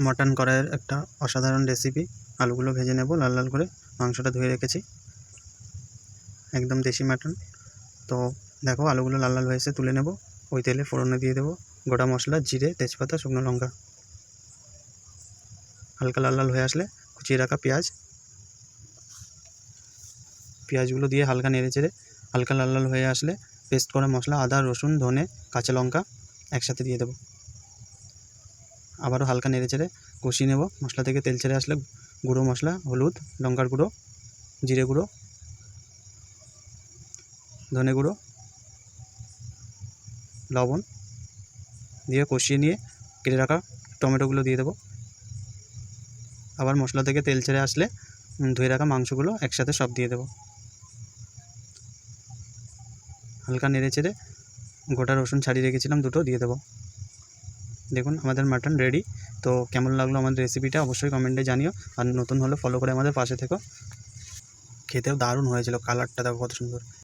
Mutton কড়াইয়ের একটা অসাধারণ রেসিপি। আলুগুলো ভেজে নেব লাল লাল করে। মাংসটা ধুয়ে রেখেছি, একদম দেশি মাটন। তো দেখো আলুগুলো লাল লাল হয়েছে, তুলে নেব। ওই তেলে ফোড়নে দিয়ে দেবো গোটা মশলা, জিরে, তেজপাতা, শুকনো লঙ্কা। হালকা লাল লাল হয়ে আসলে কুচিয়ে রাখা পেঁয়াজগুলো দিয়ে হালকা নেড়ে চেড়ে হালকা লাল লাল হয়ে আসলে পেস্ট করা মশলা, আদা, রসুন, ধনে, কাঁচা লঙ্কা একসাথে দিয়ে দেবো। আবারও হালকা নেড়ে চেড়ে কষিয়ে নেব। মশলা থেকে তেল ছেড়ে আসলে গুঁড়ো মশলা, হলুদ, লঙ্কার গুঁড়ো, জিরে গুঁড়ো, ধনে গুঁড়ো, লবণ দিয়ে কষিয়ে নিয়ে কেটে রাখা টমেটোগুলো দিয়ে দেবো। আবার মশলা থেকে তেল ছেড়ে আসলে ধুয়ে রাখা মাংসগুলো একসাথে সব দিয়ে দেবো। হালকা নেড়ে চেড়ে গোটা রসুন ছাড়িয়ে রেখেছিলাম দুটো দিয়ে দেবো। দেখুন আমাদের মাটন রেডি। তো কেমন লাগলো আমাদের রেসিপিটা অবশ্যই কমেন্টে জানিও। আর নতুন হলে ফলো করে আমাদের পাশে থেকো। খেতেও দারুণ হয়েছিল, কালারটা দেখো কত সুন্দর।